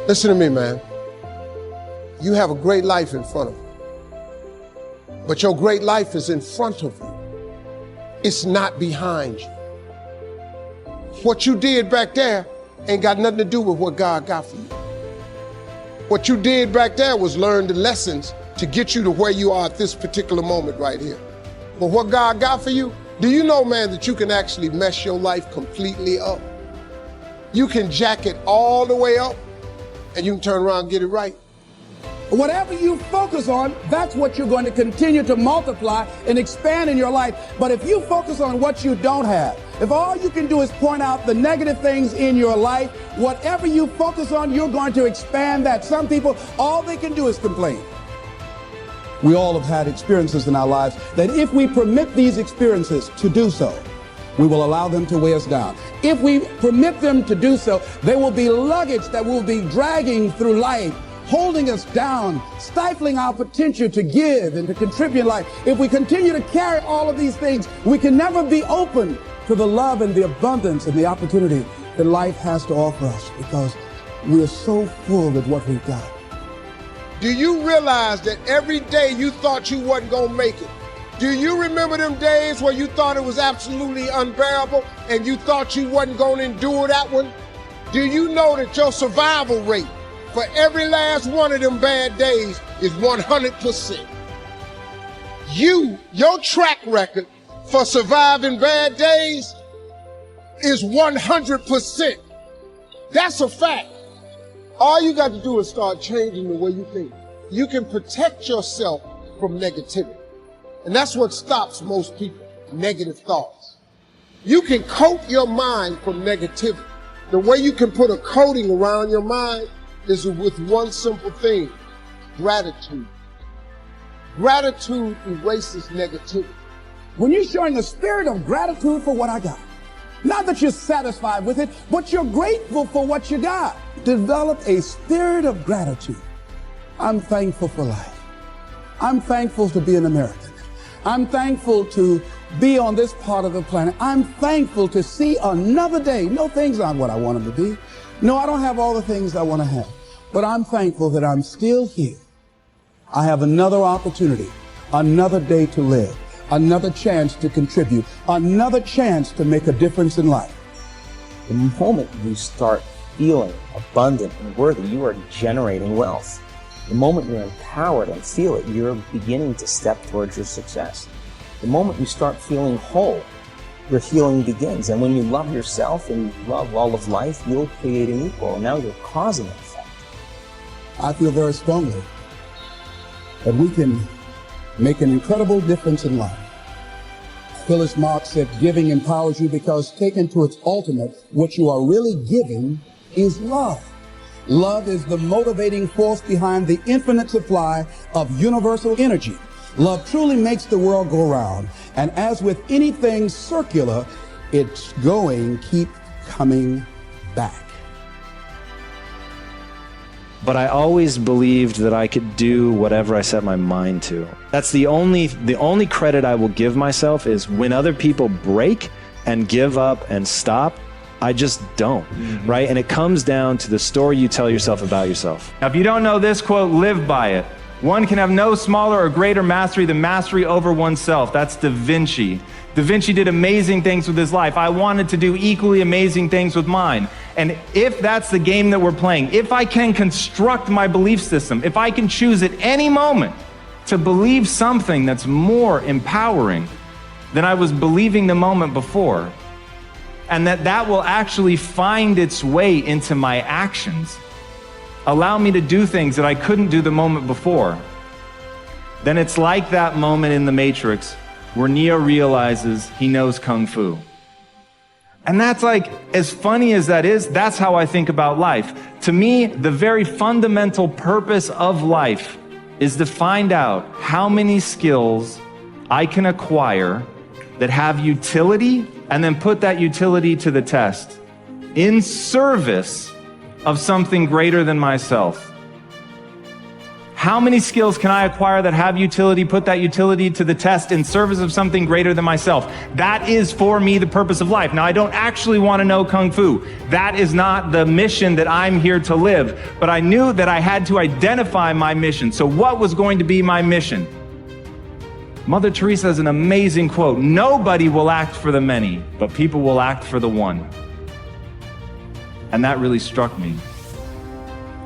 Listen to me, man. You have a great life in front of you. But your great life is in front of you. It's not behind you. What you did back there ain't got nothing to do with what God got for you. What you did back there was learn the lessons to get you to where you are at this particular moment right here. But what God got for you, do you know, man, that you can actually mess your life completely up? You can jack it all the way up and you can turn around and get it right. Whatever you focus on, that's what you're going to continue to multiply and expand in your life. But if you focus on what you don't have, if all you can do is point out the negative things in your life, whatever you focus on, you're going to expand that. Some people, all they can do is complain. We all have had experiences in our lives that if we permit these experiences to do so, we will allow them to weigh us down. If we permit them to do so, they will be luggage that will be dragging through life, holding us down, stifling our potential to give and to contribute in life. If we continue to carry all of these things, we can never be open to the love and the abundance and the opportunity that life has to offer us, because we are so full with what we've got. Do you realize that every day you thought you wasn't gonna make it? Do you remember them days where you thought it was absolutely unbearable and you thought you wasn't gonna endure that one? Do you know that your survival rate for every last one of them bad days is 100%? Your track record for surviving bad days is 100%. That's a fact. All you got to do is start changing the way you think. You can protect yourself from negativity. And that's what stops most people, negative thoughts. You can coat your mind from negativity. The way you can put a coating around your mind is with one simple thing: gratitude. Gratitude erases negativity. When you're showing a spirit of gratitude for what I got, not that you're satisfied with it, but you're grateful for what you got. Develop a spirit of gratitude. I'm thankful for life. I'm thankful to be an American. I'm thankful to be on this part of the planet. I'm thankful to see another day. No, things aren't what I want them to be. No, I don't have all the things I want to have. But I'm thankful that I'm still here. I have another opportunity, another day to live, another chance to contribute, another chance to make a difference in life. The moment you start feeling abundant and worthy, you are generating wealth. The moment you're empowered and feel it, you're beginning to step towards your success. The moment you start feeling whole, your healing begins. And when you love yourself and you love all of life, you'll create an equal. And now you're causing an effect. I feel very strongly that we can make an incredible difference in life. Phyllis Marx said, giving empowers you because taken to its ultimate, what you are really giving is love. Love is the motivating force behind the infinite supply of universal energy. Love truly makes the world go round. And as with anything circular, it's going, keep coming back. But I always believed that I could do whatever I set my mind to. That's the only credit I will give myself is when other people break and give up and stop, I just don't, right? And it comes down to the story you tell yourself about yourself. Now, if you don't know this quote, live by it. One can have no smaller or greater mastery than mastery over oneself. That's Da Vinci. Da Vinci did amazing things with his life. I wanted to do equally amazing things with mine. And if that's the game that we're playing, if I can construct my belief system, if I can choose at any moment to believe something that's more empowering than I was believing the moment before, and that will actually find its way into my actions, allow me to do things that I couldn't do the moment before, then it's like that moment in The Matrix where Neo realizes he knows Kung Fu. And that's like, as funny as that is, that's how I think about life. To me, the very fundamental purpose of life is to find out how many skills I can acquire that have utility, and then put that utility to the test in service of something greater than myself. How many skills can I acquire that have utility, put that utility to the test in service of something greater than myself? That is for me the purpose of life. Now, I don't actually want to know Kung Fu. That is not the mission that I'm here to live. But I knew that I had to identify my mission. So what was going to be my mission? Mother Teresa has an amazing quote. Nobody will act for the many, but people will act for the one. And that really struck me,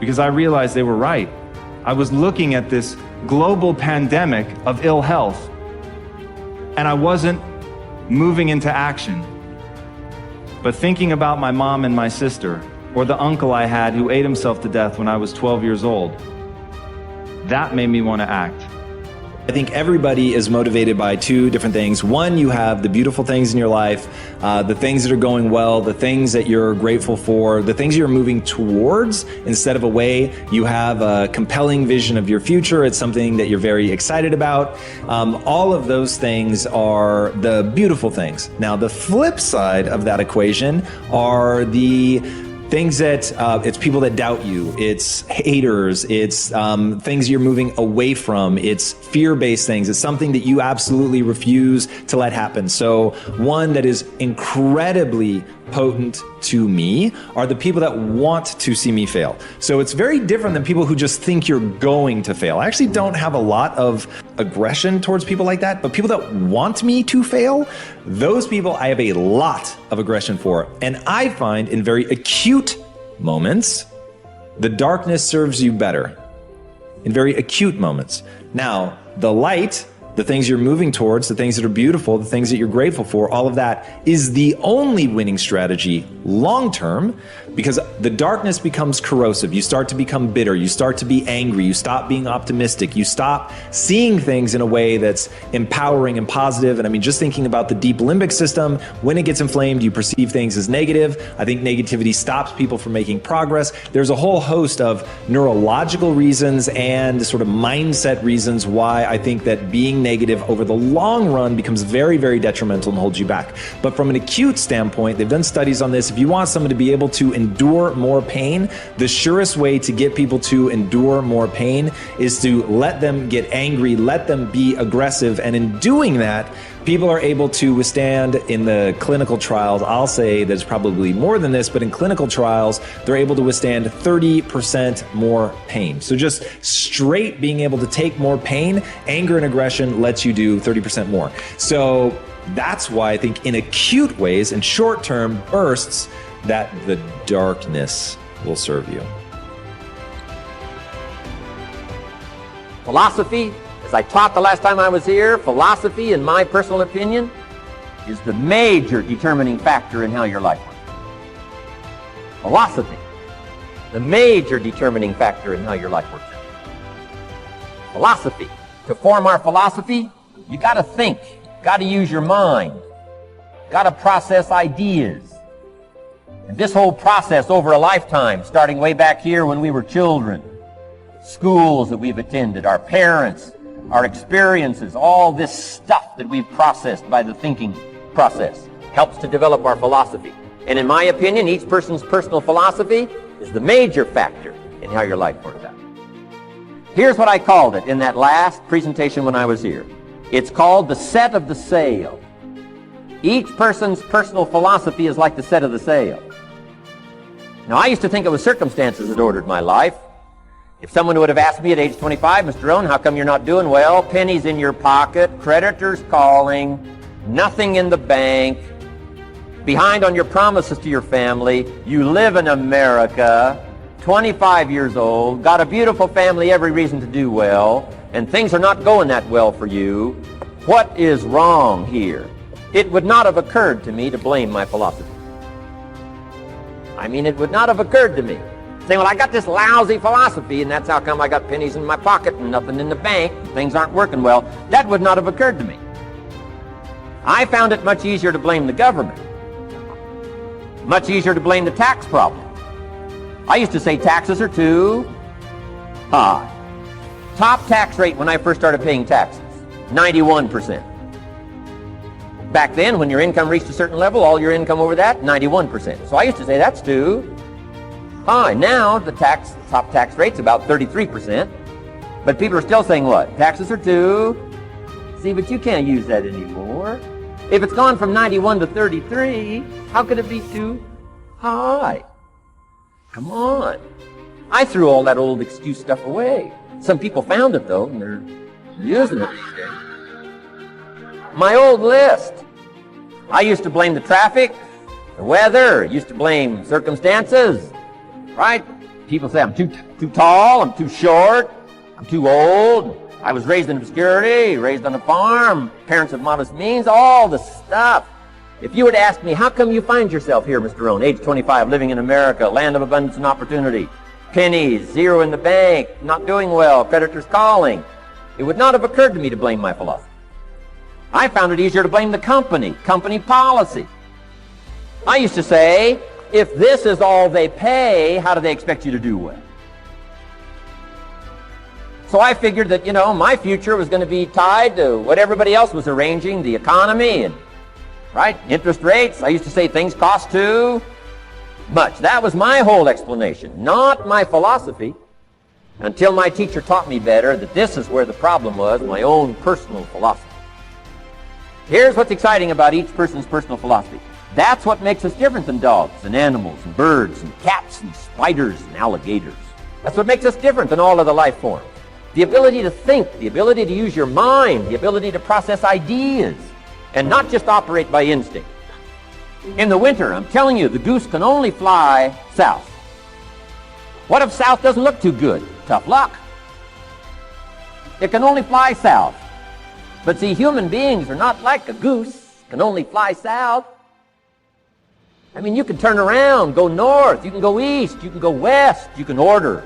because I realized they were right. I was looking at this global pandemic of ill health, and I wasn't moving into action, but thinking about my mom and my sister, or the uncle I had who ate himself to death when I was 12 years old. That made me want to act. I think everybody is motivated by two different things. One, you have the beautiful things in your life, the things that are going well, the things that you're grateful for, the things you're moving towards instead of away. You have a compelling vision of your future. It's something that you're very excited about. All of those things are the beautiful things. Now, the flip side of that equation are the things that it's people that doubt you, it's haters, it's things you're moving away from, it's fear-based things, it's something that you absolutely refuse to let happen. So one that is incredibly potent to me are the people that want to see me fail. So it's very different than people who just think you're going to fail. I actually don't have a lot of aggression towards people like that, but people that want me to fail, those people I have a lot of aggression for. And I find in very acute moments, the darkness serves you better. In very acute moments. Now, the light, the things you're moving towards, the things that are beautiful, the things that you're grateful for, all of that is the only winning strategy long term, because the darkness becomes corrosive. You start to become bitter. You start to be angry. You stop being optimistic. You stop seeing things in a way that's empowering and positive. And I mean, just thinking about the deep limbic system, when it gets inflamed, you perceive things as negative. I think negativity stops people from making progress. There's a whole host of neurological reasons and sort of mindset reasons why I think that being negative over the long run becomes very, very detrimental and holds you back. But from an acute standpoint, they've done studies on this. If you want someone to be able to endure more pain, the surest way to get people to endure more pain is to let them get angry, let them be aggressive. And in doing that, people are able to withstand, in the clinical trials, I'll say there's probably more than this, but in clinical trials, they're able to withstand 30% more pain. So just straight being able to take more pain, anger and aggression lets you do 30% more. So that's why I think in acute ways, in short-term bursts, that the darkness will serve you. Philosophy, as I taught the last time I was here, philosophy, in my personal opinion, is the major determining factor in how your life works. Philosophy, the major determining factor in how your life works. Philosophy. To form our philosophy, you got to think, got to use your mind, got to process ideas. And this whole process over a lifetime, starting way back here when we were children, schools that we've attended, our parents, our experiences, all this stuff that we've processed by the thinking process helps to develop our philosophy. And in my opinion, each person's personal philosophy is the major factor in how your life works out. Here's what I called it in that last presentation when I was here. It's called the set of the sail. Each person's personal philosophy is like the set of the sail. Now, I used to think it was circumstances that ordered my life. If someone would have asked me at age 25, Mr. Rohn, how come you're not doing well? Pennies in your pocket, creditors calling, nothing in the bank, behind on your promises to your family, you live in America, 25 years old, got a beautiful family, every reason to do well, and things are not going that well for you, what is wrong here? It would not have occurred to me to blame my philosophy. I mean, it would not have occurred to me. Saying, well, I got this lousy philosophy, and that's how come I got pennies in my pocket and nothing in the bank, and things aren't working well. That would not have occurred to me. I found it much easier to blame the government. Much easier to blame the tax problem. I used to say taxes are too high. Top tax rate when I first started paying taxes, 91%. Back then, when your income reached a certain level, all your income over that, 91%. So I used to say that's too high. Now, the top tax rate's about 33%. But people are still saying what? Taxes are too. See, but you can't use that anymore. If it's gone from 91 to 33, how could it be too high? Come on. I threw all that old excuse stuff away. Some people found it, though, and they're using it these days. My old list. I used to blame the traffic, the weather, used to blame circumstances, right? People say I'm too tall, I'm too short, I'm too old. I was raised in obscurity, raised on a farm, parents of modest means, all the stuff. If you were to ask me, how come you find yourself here, Mr. Rohn, age 25, living in America, land of abundance and opportunity, pennies, zero in the bank, not doing well, creditors calling, it would not have occurred to me to blame my philosophy. I found it easier to blame the company policy. I used to say, if this is all they pay, how do they expect you to do well? So I figured that, my future was going to be tied to what everybody else was arranging, the economy and, right, interest rates. I used to say things cost too much. That was my whole explanation, not my philosophy, until my teacher taught me better that this is where the problem was, my own personal philosophy. Here's what's exciting about each person's personal philosophy. That's what makes us different than dogs and animals and birds and cats and spiders and alligators. That's what makes us different than all of the life forms. The ability to think, the ability to use your mind, the ability to process ideas, and not just operate by instinct. In the winter, I'm telling you, the goose can only fly south. What if south doesn't look too good? Tough luck. It can only fly south. But see, human beings are not like a goose, can only fly south. I mean, you can turn around, go north, you can go east, you can go west, you can order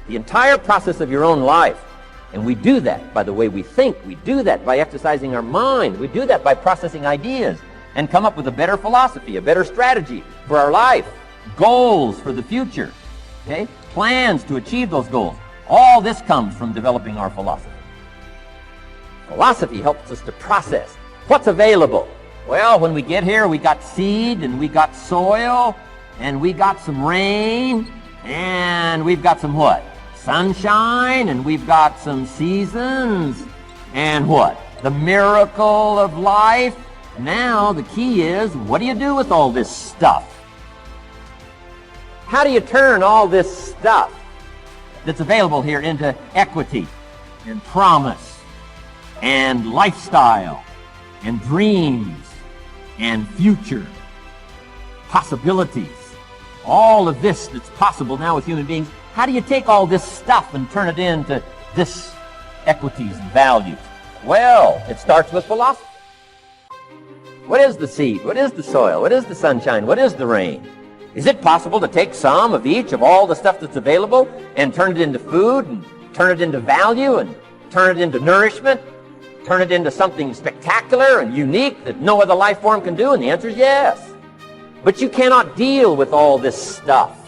the entire process of your own life. And we do that by the way we think. We do that by exercising our mind. We do that by processing ideas and come up with a better philosophy, a better strategy for our life, goals for the future, okay? Plans to achieve those goals. All this comes from developing our philosophy. Philosophy helps us to process what's available. Well, when we get here, we got seed, and we got soil, and we got some rain, and we've got some what? Sunshine, and we've got some seasons, and what? The miracle of life. Now, the key is, what do you do with all this stuff? How do you turn all this stuff that's available here into equity and promise and lifestyle and dreams and future possibilities? All of this that's possible now with human beings, how do you take all this stuff and turn it into this equities and values? Well, it starts with philosophy. What is the seed? What is the soil? What is the sunshine? What is the rain? Is it possible to take some of each of all the stuff that's available and turn it into food and turn it into value and turn it into nourishment, turn it into something spectacular and unique that no other life form can do? And the answer is yes. But you cannot deal with all this stuff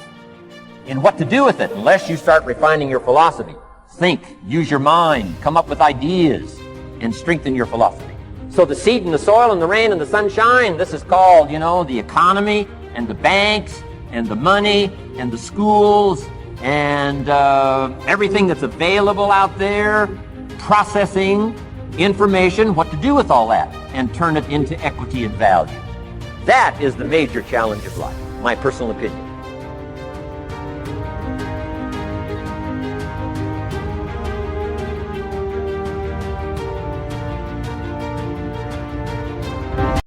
and what to do with it unless you start refining your philosophy. Think, use your mind, come up with ideas, and strengthen your philosophy. So the seed and the soil and the rain and the sunshine, this is called, the economy and the banks and the money and the schools and everything that's available out there, processing information, what to do with all that, and turn it into equity and value. That is the major challenge of life, my personal opinion.